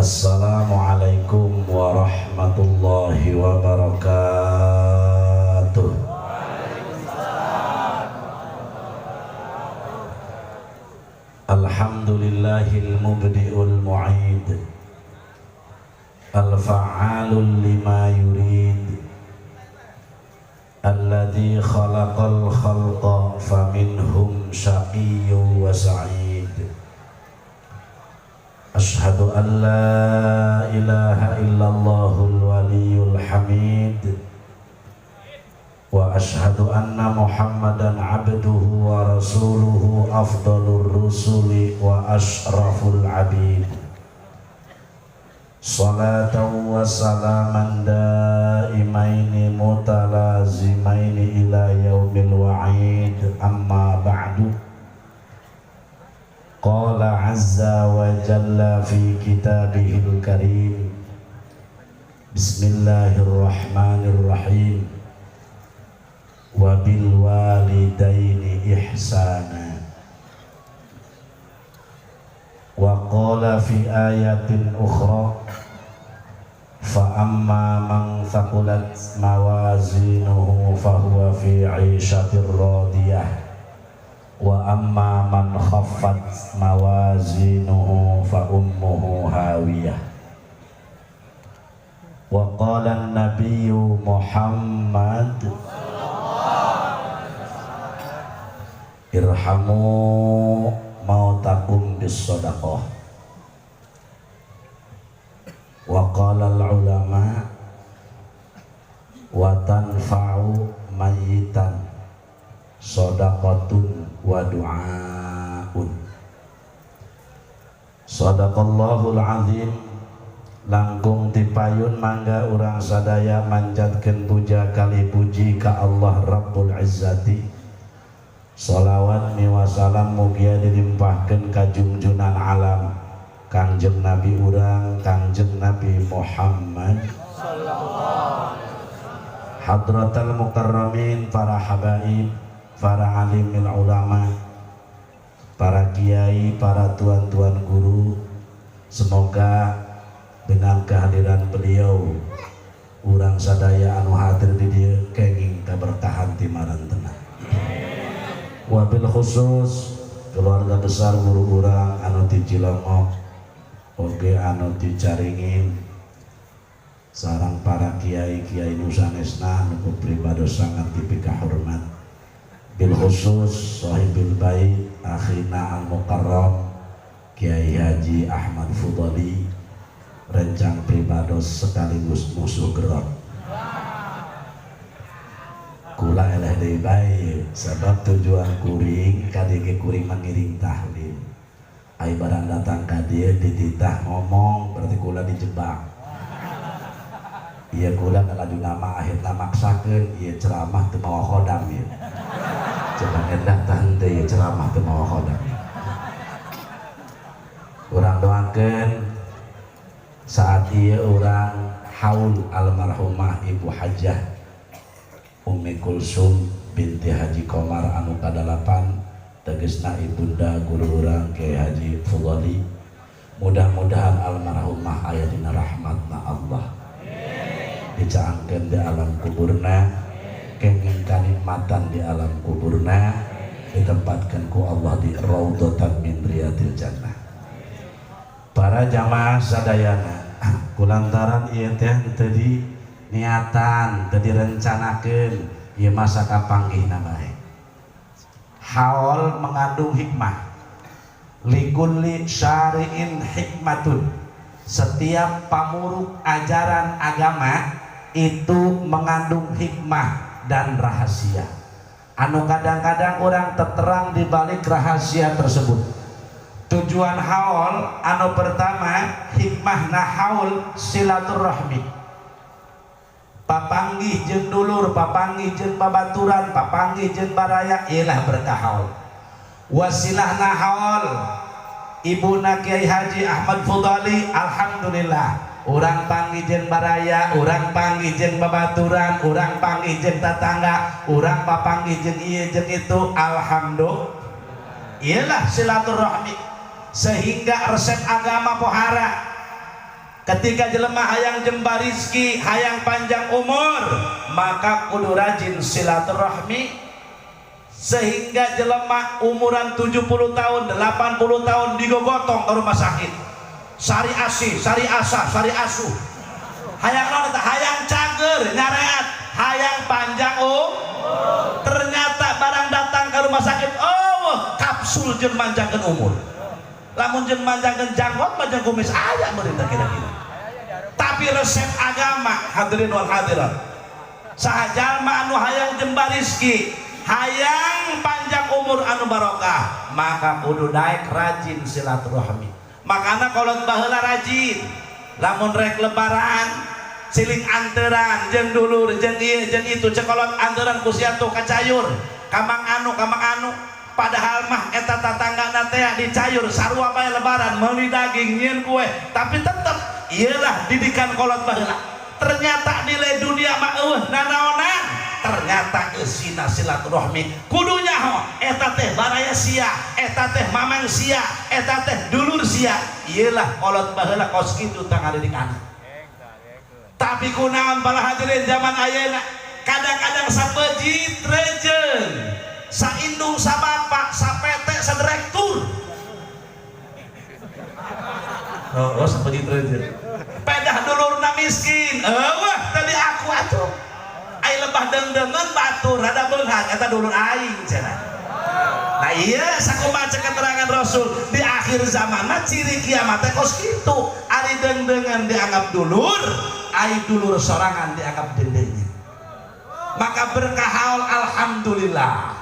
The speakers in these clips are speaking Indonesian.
Assalamualaikum warahmatullahi wabarakatuh. Alhamdulillahil mubdi'ul mu'id, al-fa'alul lima yurid, alladzi khalaqal khalqa faminhum syaqiyyun wa sa'id. Ashhadu an la ilaha illallahul waliyyul hamid, wa ashhadu anna muhammadan abduhu wa rasuluhu afdalur rusuli wa ashraful abid. Salatan wa salaman daimaini mutalazimaini ila yaumil wa'id, amma ba'du. Qala azza wa jalla fi kitabihil karim, bismillahirrahmanirrahim, wa bil walidaini ihsana. Wa qala fi ayatin ukhra, fa amma man thaqulat mawazinuhu fahuwa fi 'ishatir radiyah, wa amma man khaffat mawazinuhu fa ummuhu hawiyah. Wa qala an-nabiyyu Muhammad irhamu mautakum bis sadaqah. Wa qala al-ulama wa tanfa'u mayyitan sadaqatun wa du'aun. Sadaqallahul azim. Langkung tipayun mangga urang sadaya manjatkeun puja kali puji ka Allah Rabbul Izzati. Salawat miwasalam mugia dilimpahkeun ka junjunan alam Kangjeng Nabi urang, Kangjeng Nabi Muhammad sallallahu alaihi wasallam. Hadratal mukarramin, para habaib, para alimil ulama, para kiai, para tuan-tuan guru, semoga dengan kehadiran beliau urang sadaya anu hadir di dieu kenging kaberkahan ti marantena. Wabil khusus keluarga besar guru urang anu ti Cilongok oge anu ti Caringin, sareng para kiai-kiai nu sanesna nu pribados sangat dipika hormat. Bil khusus sahibil bait akhina al-mukarram Kiai Haji Ahmad Fudhali, rencang pribados sekaligus musuh gerak. Kula eleh deui bae sabab tujuan kuring kadege kuring mengiring tahlil. Ai barang datang ka dieu dititah ngomong berarti kula dijebak. Ieu kula ngalaju nama akhirna maksakeun ieu ceramah teu mawa khodam ieu. Coba datang teh ceramah teu mawa khodam. Urang doakeun saat ieu urang haul almarhumah Ibu Hajah Ummi Kulsum binti Haji Komar anu kadalapan, tegesna ibunda guru urang Kiai Haji Fudhali. Mudah-mudahan almarhumah aya dina rahmatna Allah, dicaangkeun di alam kuburna, kenging kanikmatan di alam kuburna ditempatkan ku Allah di raudhatan min riyadil jannah. Para jamaah sadayana, kulantaran ieu teh teu di niatan, teu direncanakeun, ieu masa kapanggihna bae. Haul mengandung hikmah. Likulli syari'in hikmatun. Setiap pamuruk ajaran agama itu mengandung hikmah dan rahasia. Anu kadang-kadang orang terterang di balik rahasia tersebut. Tujuan haul anu pertama, hikmahna haul silaturahmi. Papanggih jeung dulur, papanggih jeung babaturan, papanggih jeung baraya, ialah berkah haul. Wasilahna haul ibuna Kiai Haji Ahmad Fudhali, alhamdulillah urang panggih jeung baraya, urang panggih jeung babaturan, urang panggih jeung tetangga, urang papanggih jeung ieu jeung itu, alhamdulillah. Ialah silaturahmi. Sehingga resep agama pohara Ketika jelema hayang jembar rizki, hayang panjang umur, maka kudu rajin silaturahmi, sehingga jelema umuran 70 tahun 80 tahun digogotong ke rumah sakit, sari asi, sari asa, sari asuh, hayang naon eta, hayang cager nyareat, hayang panjang ternyata barang datang ke rumah sakit, oh kapsul jeung manjangkeun umur. Lamun jeung manjangkeun janggot manjang kumis aya meureun kira-kira. Tapi resep agama hadirin wal hadirat, saha jalma anu hayang jembar rizki, hayang panjang umur anu barokah, maka kudu daek rajin silaturahmi. Makana kolot baheula rajin, lamun rek lebaran siling anteran jeung dulur jeung ieu jeung itu cekolot anteran ku sia tuh kacayur kamang anu padahal mah eta tatanggana teh dicayur sarua bae lebaran meuli daging nyieun kue, tapi tetep iyalah didikan kolot baheula. Ternyata nilai dunia mah eueuh nanaonan, ternyata eusina silaturahmi kudu nyaho eta teh baraya sia, eta teh mamang sia, eta teh dulur sia, iyalah kolot baheula kos kitu tang ngadidikan. Tapi kunaon para hadirin zaman ayeuna, kadang-kadang sapejit rejeun, saindung sabapak, sapete, sadirektur. Oh, sapejit rejeun. Pedah dulurna miskin. Wah, tadi aku atuh. Ai lebah deung-deungeun batur rada beunghang eta dulur aing cenah. Nah iya sakumaha keterangan Rasul di akhir zaman mah ciri kiamat teh kos kitu, ari deung-deungan dianggap dulur, ai dulur sorangan dianggap dendenya. Maka berkah haul alhamdulillah.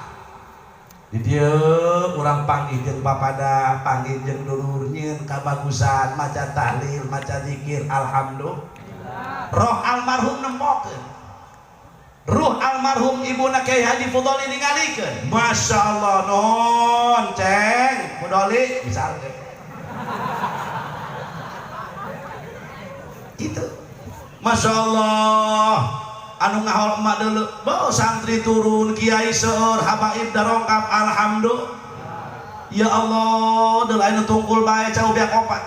Di dieu urang panggih jeung papada, panggih jeung dulur nyieun kabagusan, maca tahlil, maca zikir, alhamdulillah. Roh almarhum nemmokeun. Ruh almarhum ibuna Kyai Haji Fudoli ningalikeun. Masya Allah non ceng Fudoli misalkan itu Masya Allah anu ngahol emak dulu bawa santri turun kiai seur habaib darongkap alhamdulillah. Ya Allah deul anu tungkul bae cau biak opat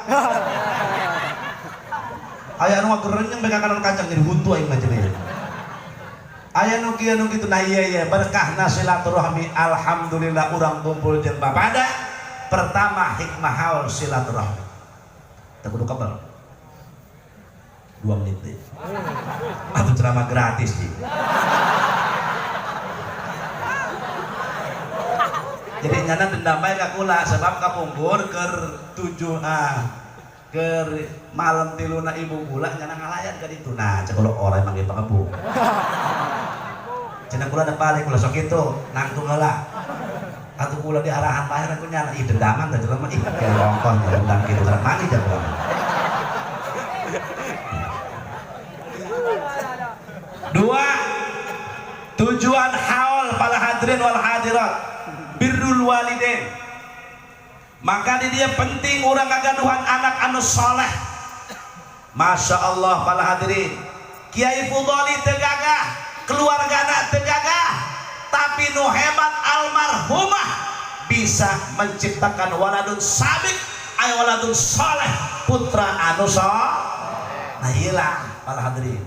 aya anu gerenyeng beka kanan kancang jadi buntu aing mah cenah. Aya nu kieu nu kitu, nah iya berkahna silaturahmi alhamdulillah urang kumpul jeung bapada. Pertama hikmah haul silaturahmi. Teu kudu kebal. 2 menit deh. Atuh ceramah gratis sih. Jadi nyana dendam bae ka kula sebab kapungkur keur 7 keur malam tiluna ibu kula nyana ngalayan ka ditu. Nah, cek kalau orang emang gitu kebu. Cenah kula da balik kula sok kitu, nangtung heula. Atuh kula di arahan bae aku nyana ih dendaman da jelema ih kelongkon dendam kitu karena mani da kula. Dua, tujuan haul para hadirin wal hadirat birrul walidain. Maka di dia penting urang ngagaduhan anak anu soleh. Masya Allah para hadirin, Kiai Fudoli tegagah, keluargana tegagah, tapi nu hebat almarhumah bisa menciptakan waladun sabik, ay waladun soleh, putra anu soleh. Nah iyalah para hadirin.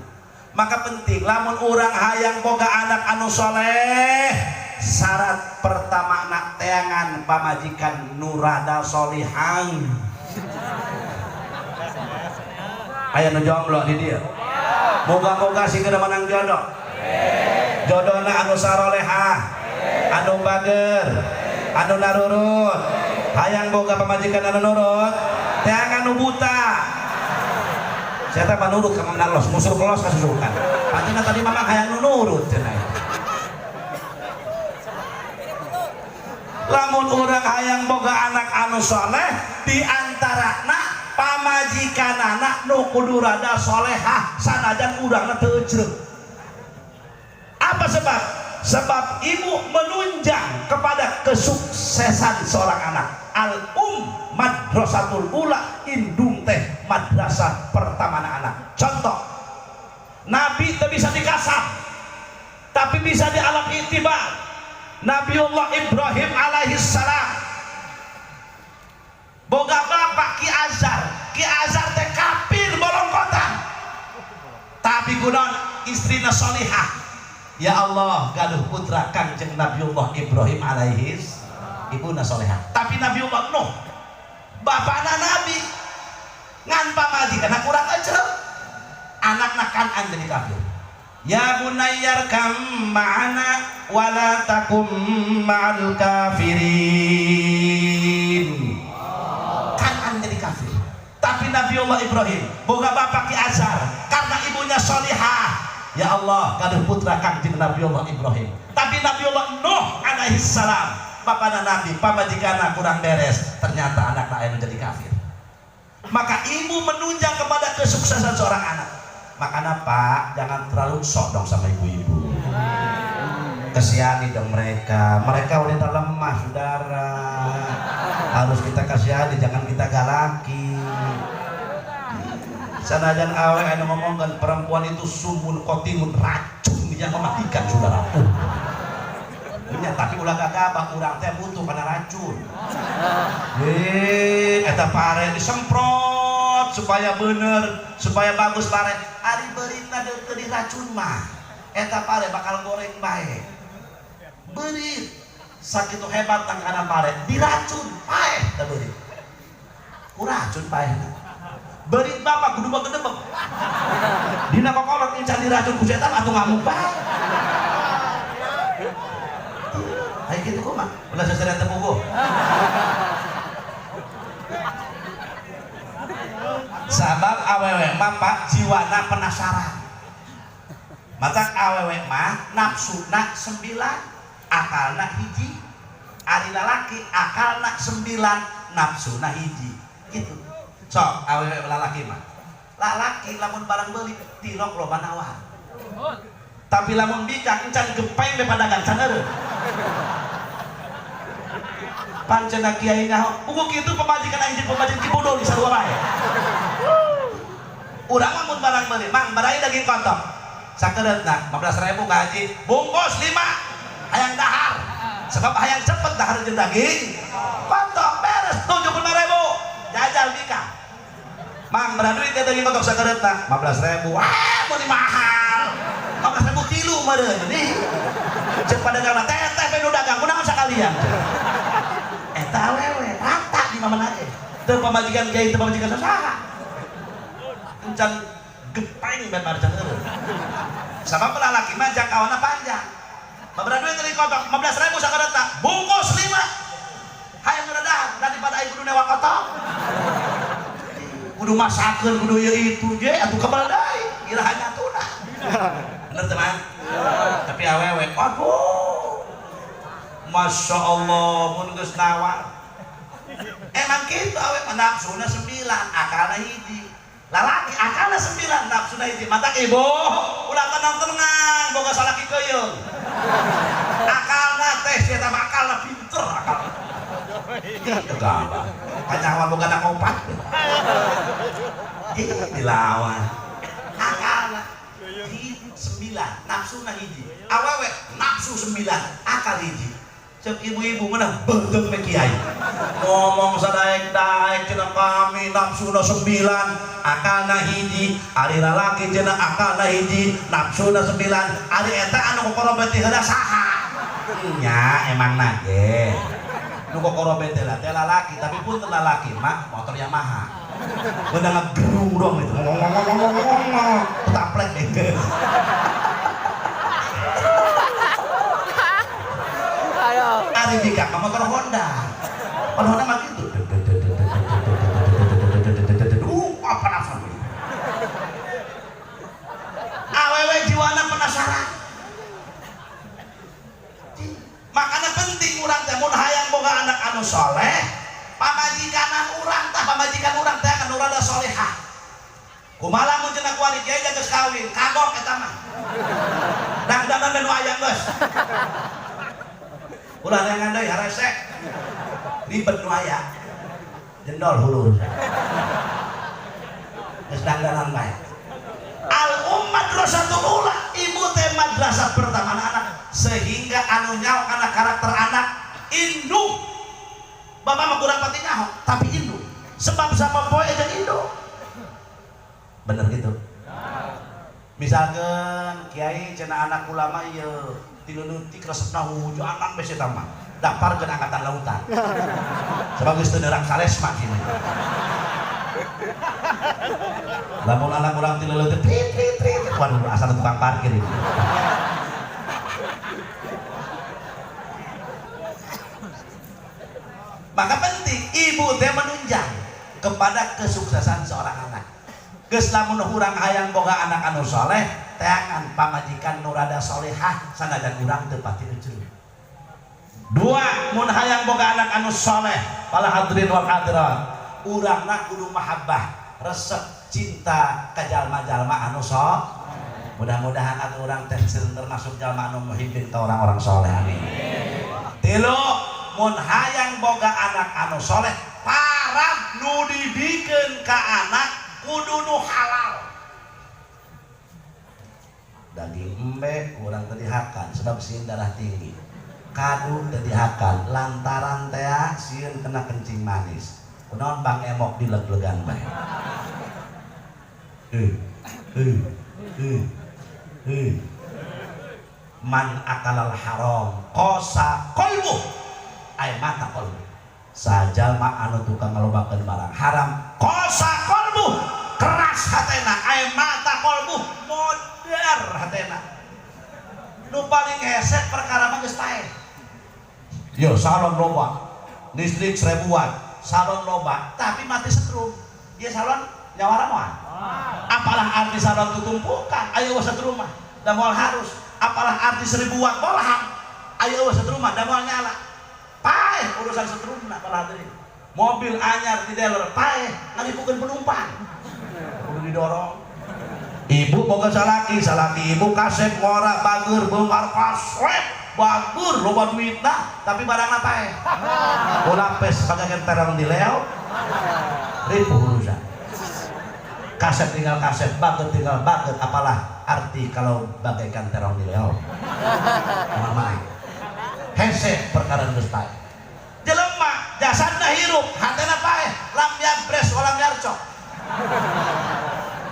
Maka penting lamun urang hayang boga anak anu soleh, syarat pertama nak teangan pamajikan nurada solihang. Aya nu jomblo di dieu. Moga-moga sih keur menang jodoh. Jodohna anu sarolehah, anu bager, anu narurut. Hayang boga pamajikan anu nurut, teangan nu buta. Saya teh nurut ka Mang Darlos, musuh kelos kasusukan. Panjenengan tadi mamang hayang nurut cenah. Lamun urang hayang boga anak anu soleh, di antarana pamajikanana nu kudu rada solehah sanajan urangna teu ejreg. Apa sebab? Sebab ibu menunjang kepada kesuksesan seorang anak. Madrasatul ula, indung teh madrasah pertama anak. Contoh, Nabi teu bisa dikasab, tapi bisa di alam itibar. Nabiullah Ibrahim alaihi salam boga bapak Ki Azar teh kafir bolong istrina solihah. Ya Allah gaduh putra Kangjeng Nabiullah Ibrahim alaihis ibuna solihah. Tapi Nabiullah Nuh bapana nabi ngan pamajikan kurang aja anak Kan'an jadi kafir. Ya bunayyar kam ma'ana wala takum ma'al kafirin. Kan'an jadi kafir. Tapi Nabiullah Ibrahim boga bapak Ki Azhar karena ibunya solihah. Ya Allah gaduh putra Kangjeng Nabiullah Ibrahim. Tapi Nabiullah Nuh alaihi salam bapana nabi pamajikana kurang beres, ternyata anak lain menjadi kafir. Maka ibu menunjang kepada kesuksesan seorang anak. Makanya Pak, jangan terlalu sok dong sama ibu-ibu. Kasihani dong mereka wanita lemah saudara. Harus kita kasihani, jangan kita galaki. Sanajan awe anu ngomongkan perempuan itu sumun kotimun, racun yang mematikan saudara. Ya, tapi ulah gagabah urang teh butuh karena racun. Eta pare disemprot supaya bener, supaya bagus pare. Ari beurina teu diracun mah. Eta pare bakal goreng bae. Beurit sakitu hebat tangkana pare diracun paeh teh beurit. Ku racun paeh. Beurit bapak kudu bagedebek. Dina kokolot incan diracun ku setan atuh ngamuk bae. Ayo gitu kok mah, ulah seserian temugo. Sabab awewe mah Pak jiwana penasaran. Matak awewe mah nafsuna 9, akalna hiji. Ari lalaki akalna 9, nafsuna hiji. Gitu. Sok awewe lalaki mah. Lalaki lamun barang beuli tilok loba nawar. Tapi lamun bicak encan gepeng be padagan can eureun. Pancena kiai nyaho buku kitu pemajikan anjing pemajikan kibodol di sarua bae. Urang lamun barang beuli mang barai daging kontong sakereutna 15.000 ka haji bungkus 5 hayang dahar sebab hayang cepet dahar jeung daging kontong beres 75.000 jajal bika mang berapa duit daging kontong sakereutna 15.000 wah mun mahal 15.000 kilu meureun nih ceuk padagang teteh pe nu dagang kunaon sakalian eta awewe rata di mana aja teu pamajikan kiai teu pamajikan sasaha encan gepeng ben marjan eureun sabab lalaki mah jangkauanna panjang babaraha duit teh kotok 15.000 sakereutna bungkus 5 hayang ngeureudaan daripada aya kudu newa kotok kudu masakeun kudu ieu itu ge atuh kebal deui irahannya tuna bener teman tapi awewe aduh Masya Allah mun geus nawar emang gitu awe nafsuna 9 akalna hiji lalaki akalna 9 nafsuna hiji matak ibu ulah tenang-tenang boga salaki keuyeung akalna teh eta akalna pinter akalna gambang kanyawa boga na opat dilawan akalna 9 nafsuna hiji awewe nafsu 9 akal hiji cek ibu-ibu mana beudeuh we kiai ngomong sadaek-daek cenah kami nafsuna 9 akalna hiji ari lalaki cenah akalna hiji nafsuna 9 ari eta anu kokorobet heula saha nya emang nage nu kokorobet heula teh lalaki tapi pun teh lalaki mah motor Yamaha beuna ngagerung dong itu taplek deh ari bika motor Honda kalau Honda mah gitu apa nafsu awewe jiwana penasaran makanya penting urang teh mun hayang boga anak anu soleh pamajikan urang teh kan urang solehah kumaha mun cenah kuali kiai geus kawin kagok eta mah dangdangan ben wayang geus ulah neangan deui haresek ribet nu aya jendol hulur geus dangdanan bae al ummat madrasatul ula ibu teh madrasah pertama anak sehingga anu nyaho kana karakter anak induk bapak mah kurang pati nyaho tapi induk sebab siapa poe jeung induk bener gitu misalkan kiai cenah anak ulama ieu tileutik resepna wuju anak besi tama daftar ke angkatan lautan sebab geus teu neurang salesma kieu lamun anak urang tileutik trit waduh asal tukang parkir ini maka penting ibu teh menunjang kepada kesuksesan seorang anak. Geus lamun urang hayang boga anak anu soleh, teangan pamajikan nu rada solehah sanajan urang teu pati euceul. Dua, mun hayang boga anak anu soleh, pala hadirin wal hadirat, urangna kudu mahabbah, resep cinta ka jalma-jalma anu soleh. Mudah-mudahan atuh urang teh termasuk jalma anu muhibbin ka orang-orang soleh amin. Tilu, mun hayang boga anak anu soleh, parab nu dibikeun ka anak kudu nu halal. Daging embe urang teu dihakan sebab sieun darah tinggi. Kadu teu dihakan lantaran teh sieun kena kencing manis. Kunaon Bang Emok dileg-legan bae. Man akalal haram kosa kolbu ay mata kolbu sajalma anu tukang ngalobakeun barang haram kosa kolbu keras hatena ay mata kolbu modar hatena nu paling hesek perkara mah geus paeh yo salon loba listrik 1000-an salon loba tapi mati setrum dia salon nyawara moal apalah arti salon tutumpukan ayo setrum mah da moal harus apalah arti 1000 watt bolahang ayo setrum mah da moal nyala paeh urusan setrumna para hadirin mobil anyar di dealer paeh ngalipukeun penumpang kudu didorong ibu boga salaki ibu kasep ngora bager beungar kasep bager loba duitna tapi barangna paeh ulah pes pagakeun terong di leo ripuh urusan kasep tinggal kasep bager tinggal bager apalah arti kalau bagaikan terong di leo mamai hese perkara geus paeh jelema jasadna hirup hatena paeh lam yabres walam yarcok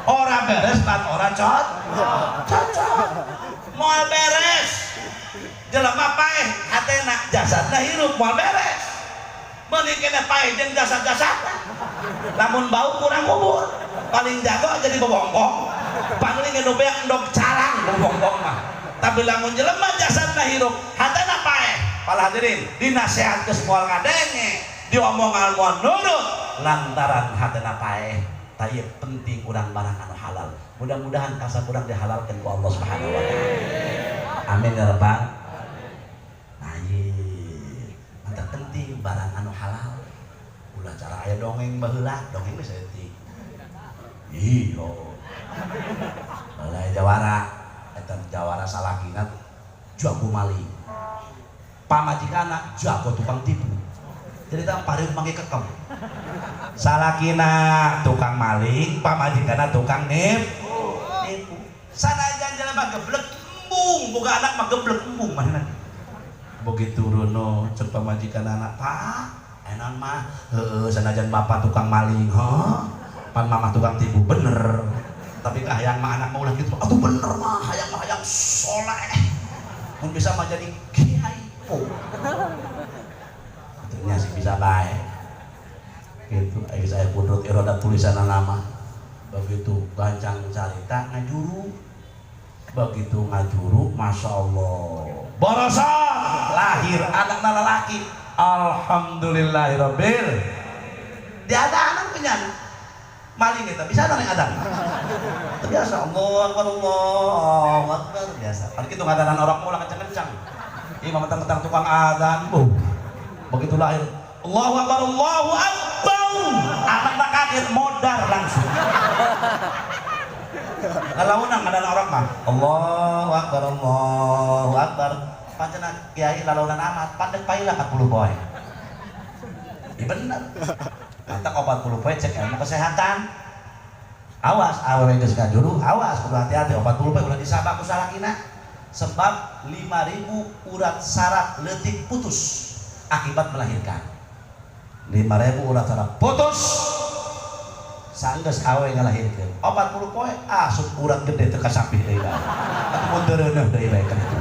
ora beres lan ora cocok moal beres jelema paeh hatena jasadna hirup moal beres meuning kene paeh jeung jasad-jasadna lamun bau kurang kubur paling jago jadi bobonggong paling nu beak endog carang bobonggong mah tapi lamun jelema jasadna hirup hatena paeh para hadirin dinasehat geus moal ngadenge diomongan moal nurut lantaran hatena paeh tayeu penting urang barang anu halal mudah-mudahan kasar urang dihalalkeun ku Allah Subhanahu wa taala amin ya rabbal alamin mantap penting barang anu halal ulah cara aya dongeng baheula dongeng geus eueuh iyo balai jawara eta jawara salakina jago maling pamajikana jago tukang tipu jadi tak paling mangke kekem salakina tukang maling pamajikana tukang nipu sanajan jelema geblek embung boga anak mah geblek embung mana begitu runo cek pamajikan anak pak enan mah heueuh sanajan bapak tukang maling pan mama tukang tipu bener tapi hayang mah anak mah ulah gitu atuh bener mah hayang soleh mun bisa mah jadi kiai tentunya sih bisa baik gitu ayo saya pundut iroda tulisan nama begitu gancang carita ngajuru begitu ngajuru masya Allah borosan lahir anakna lalaki alhamdulillahirabbil dia ada anak punya maling kita bisa ada yang ada biasa Allah Akbar biasa kalau gitu ngadanan orang mula kencang-kencang imam mentang-mentang tukang adzan begitu lahir Allahu Akbar anak tak kaget modar langsung kalau unang ngadanan orang mah Allahu Akbar pancena kiai lalaunan amat pandek pailah 40 poe iya bener mantap 40 poe cek ilmu kesehatan awas awewe geus ngajuru awas kudu hati-hati 40 poe udah disabak ku salakina sebab 5.000 urat saraf leutik putus akibat melahirkan 5.000 urat saraf putus sanggeus awe ngalahirkeun 40 poe asup urang gede teu kasapih deui lah atuh mun teu reuneuh deui bae kan itu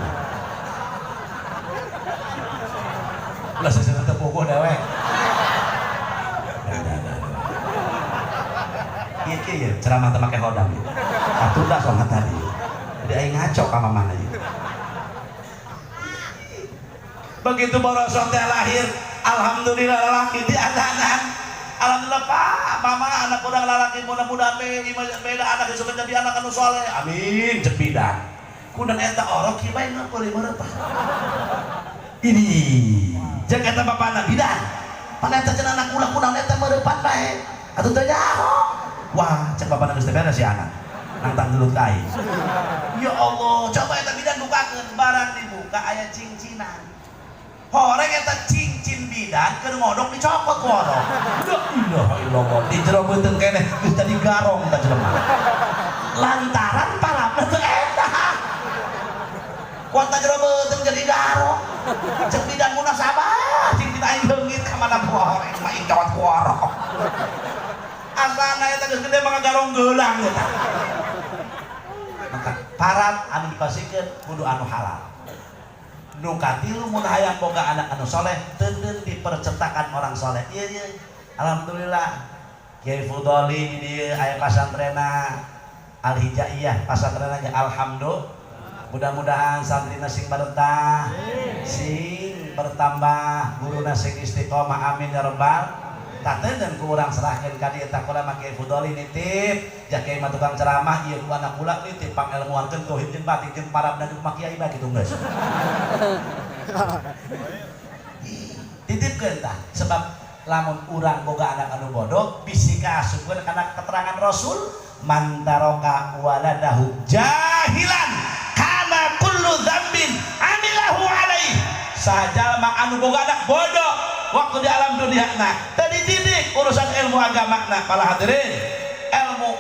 ulah seseueur teu puguh dewe iya ceramah teu make hodam ieu atuh da soalna tadi jadi aing ngaco ka mamana ieu begitu borosok teh lahir alhamdulillah lalaki di adanan alhamdulillah Pak mama anak urang lalaki mudah-mudahan beda anak geus jadi anak anu soleh amin cek bidan kunaon eta orok kieu bae ngeupeul meureupah ini jeung eta bapana bidan pan eta cenah anak ulah kunaon eta meureuppan bae atuh teu nyaho wah cek bapana geus teu beres si anak nantang gelut ka aing ya Allah coba eta bidan bukakeun barang dibuka aya cincinan horeng eta cincin bidan keur ngodok dicopot ku orang la ilaha illallah di jero beuteung keneh geus jadi garong ta jelema lantaran palapna teu eta kuat jero beuteung jadi garong cek bidan munah sabah cincin aing leungit ka mana ku horeng mah aing cawat ku orang asana eta geus gede mah garong geulang eta maka parat anu dipasikeun kudu anu halal nu katilu mun hayang boga anak anu soleh teudeun dipercetakan orang soleh ieu alhamdulillah Kiai Fudoli di aya pasantrena Al Hijaiyah pasantrena alhamdulillah mudah-mudahan santrina sing barentah sing bertambah guruna sing istiqomah amin ya rabbal tateun ku urang serahkeun ka dieu tak kula Kiai Fudoli nitip jah Kiai mah tukang ceramah ieu ku anak kula nitip pangilmuankeun tauhid jeung batin jeung para penduduk mah kiai bae kitu geus titipkeun tah sebab lamun urang boga anak anu bodoh bisi kaasupkeun kana keterangan Rasul man taraka waladahu jahilan kana kullu dzambin amilahu alaihi sajalma anu boga anak bodoh waktu di alam dunia nah tadi didik urusan ilmu agama nah para hadirin ilmu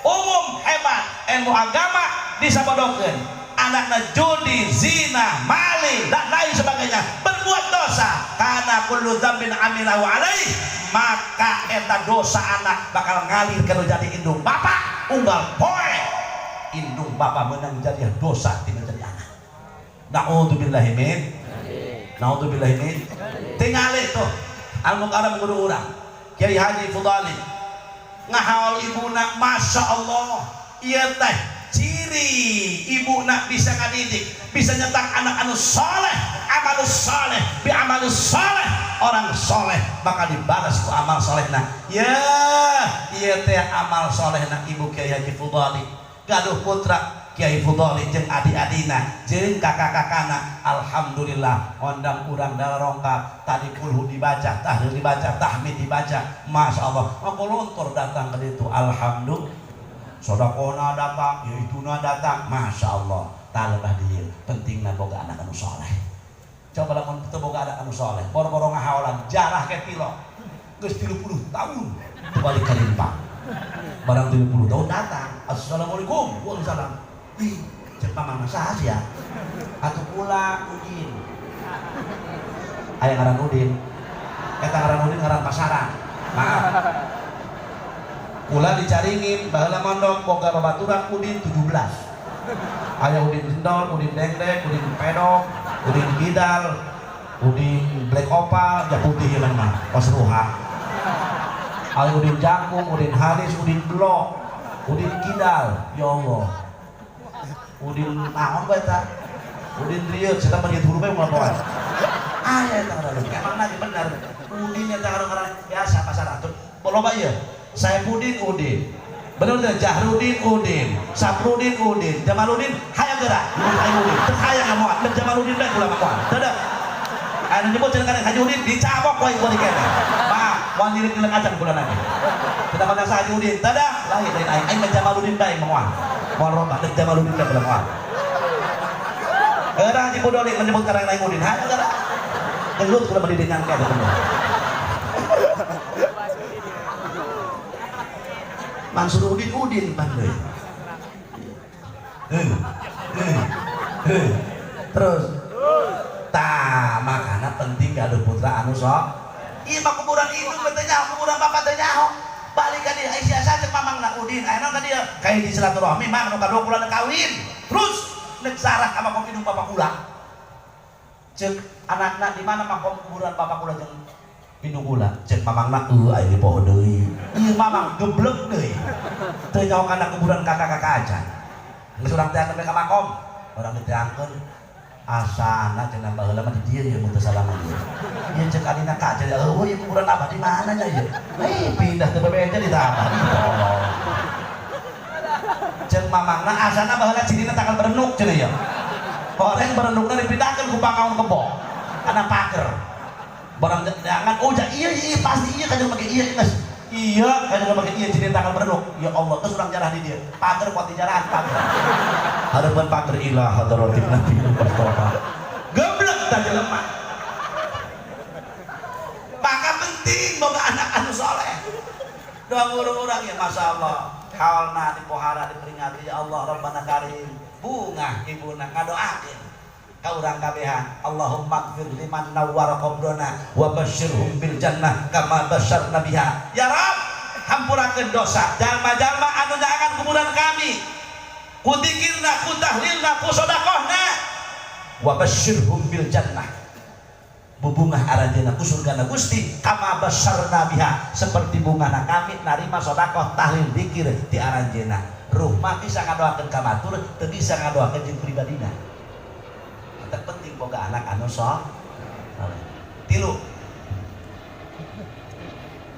umum hebat ilmu agama disabodokeun anakna judi zina maling dan lain sebagainya berbuat dosa karena kullu dzambin amilahu alaihi maka eta dosa anak bakal ngalir kana jadi indung bapak unggal poe indung bapak meunang jadi dosa tina jadi anak naudzubillahi min naudzubillahi min tingali tuh al-mukarram guru urang Kiai Haji Fudali ngahaol ibuna masya Allah ieu teh ciri ibuna bisa ngadidik bisa nyetak anak anu soleh amalus soleh bi amalus soleh orang soleh bakal dibalas ku amal solehna ya ieu teh amal solehna ibu Kiai Haji Fudali gaduh putra Kiai Fudoli jeung adi-adina jeung kakak-kakana alhamdulillah ondang urang darongkap tadi kulhu dibaca tahlil dibaca tahmid dibaca masya Allah ngolontor datang ke ditu alhamdulillah sodakona datang yaituna datang masya Allah talebah dieu pentingna boga anak anu soleh coba lamun teu boga anak anu soleh boro-boro ngahaolan jarah ke pilo geus 30 tahun teu balik ka limpah barang 30 tahun datang assalamualaikum waalaikumsalam ih cek mamang saha sia atuh pula Udin aya ngaran Udin eta ngaran Udin ngaran pasaran maaf pula dicaringin baheula mondok boga babaturan Udin 17 aya Udin Sendol, Udin Dengdek, Udin Pedok, Udin Bidal, Udin Black Opal, ja putih ieu mah Osruha aya Udin Jangkung, Udin Haris, Udin Blok, Udin Kidal ya Allah Udin naon bae eta Udin Rieu cenah mah huruf bae moal poe aya eta ngaran emang lagi bener Udin eta ngaran biasa pasaran loba ieu Saipudin Udin bener teh Jahrudin Udin Saprudin Udin Jamaludin hayang geura Udin teu hayang moal teu Jamaludin bae kula moal teu da anu nyebut cenah kana Haji Udin dicabok wae ku dikene maaf moal ngirit-ngirit acan kula nage kita pada Haji Udin teu da lain aing mah Jamaludin bae moal moal roba teu Jamaludin bae kula moal geura Haji Fudoli menyebut karang lain Udin hayang geura gelut kula mendidikan ka bener Mansur Udin bandai terus tah makana penting gaduh putra anu sok ieu mah kuburan indung teh nyaho kuburan bapak teh nyaho balik ka dieu Aisyah saja Udin ayeuna ka dia kayak di silaturahmi mah anu kadua kula kawin terus nek sarah ka makom indung bapak kula cek anakna di mana makom kuburan bapak kula jeung indung kula cek mamangna aya di poho deui ieu mamang geblek deui teu nyaho kana kuburan kakak-kakak aja geus urang teh ka makom orang diteangkeun asana cenah baheula mah di dieu ye mun teu salaman ieu ieu cek adina ka jadi eueuh ieu kuburan abah di mana nya ieu pindah teu bebeja di abah cek mamangna asana baheula cirina takal berenuk cenah ieu orang berenukna dipindahkeun ku pangaon kebo kana pager barang jangan oh iya pasti iya kan make iya geus iya kan make iya cirina takal berenuk ya Allah geus urang jarah di dieu pager kuat dijarahan pager harapan pager ilah hadratin nabi Mustafa geblek tah jelema maka penting boga anak anu saleh doa urang ya masyaallah haulna dipohara diperingati ya Allah Rabbana Karim bunga ibuna ngadoakeun ka urang kabehan Allahumma ighfir liman nawwara qabrana wa basyirhum bil jannah kama basyarna biha ya Rabb hampurakeun dosa jalma-jalma anu nyaangan kuburan kami ku dzikirna ku tahlilna ku sedekahna wa basyirhum bil jannah bubungah aranjeunna ku surgana Gusti kama basyarna biha seperti bungana kami narima sedekah tahlil dzikir di aranjeunna ruh mah bisa ngadoakeun ka batur teu bisa ngadoakeun jeung pribadina eta penting boga anak anu saleh tilu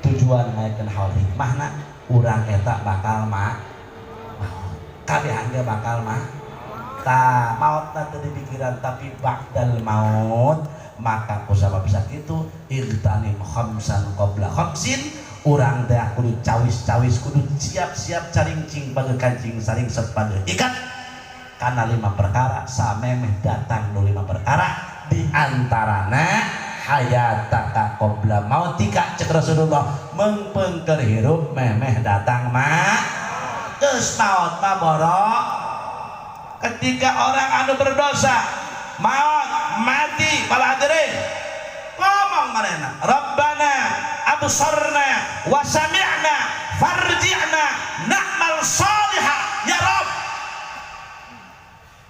tujuan ngayakeun hal hikmahna urang eta bakal maut kabehan ge bakal ta mautna teu dipikiran tapi ba'dal maut maka kusabab sakitu irtanim khamsan qabla khamsin urang teh kudu cawis-cawis kudu siap-siap caringcing pada kancing saling sepada ikat karena 5 perkara samemeh datang nu 5 perkara di antarana hayataka qabla mautika cek Rasulullah mengpengker hirup memeh datang geus maut mah borok ketika orang anu berdosa maut mati malah hadirin ngomong manehna Rabbana absarna wa sami'na farji'na na'mal salihah ya Rabb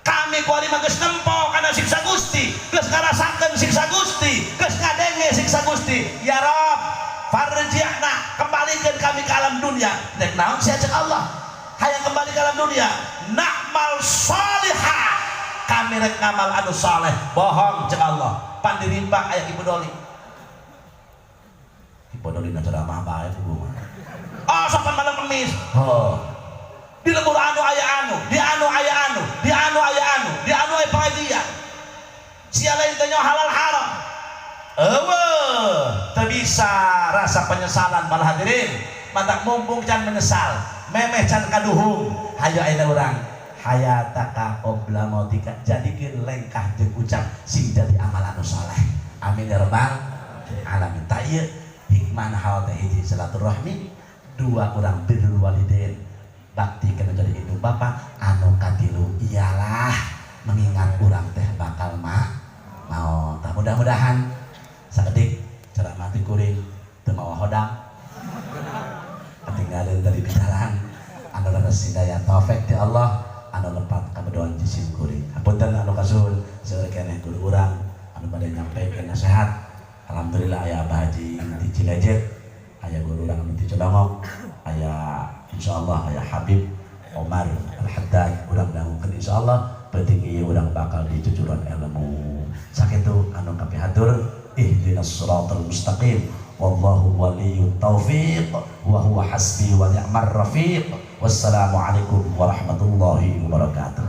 kami kuari mah geus nempo kana siksa Gusti geus ngarasakeun siksa Gusti geus ngadenge siksa Gusti ya Rabb farji'na kembalikan kami ke alam dunia nek naon sia cek Allah hayang kembali ke alam dunia na'mal salihah kami rek ngamal anu saleh bohong cek Allah pan dirimpang aya Ibu Doli Ibu Doli na ceramah bae ku oh sopan malam kemis di lembur anu aya anu di anu aya anu di anu aya anu di anu aya pengajian sia lain teh halal haram teu bisa rasa penyesalan malah hadirin matak mumpung can menyesal memeh can kaduhung hayu ayeuna urang hayataka qabla mautika jadikeun lengkah jeung ucap sing jadi amal anu saleh amin ya rabbal alamin ta ieu hikmah hal teh hiji silaturahmi dua urang birrul walidain bakti kana jadi indung bapa anu katilu ialah mengingat urang teh bakal mau mudah-mudahan sakedik ceramah ti kuring teu mawa hodang ketinggalan dari bicaraan anu leres hidayah taufik ti Allah anu lepat kabedoan jisim kuring hapunten anu kasuhun seueur keneh kudu urang anu bade nyampikeun nasihat alhamdulillah aya Abah Haji di Cilejet aya guru urang anu di Codongok aya insyaallah aya Habib Omar Al-Haddad urang dangukeun insyaallah penting ieu urang bakal dicucuran ilmu sakitu anu kapihatur ihdinas siratal mustaqim wallahu waliyut taufiq wa huwa hasbi wa ni'mar rafiq wassalamu alaikum warahmatullahi wabarakatuh.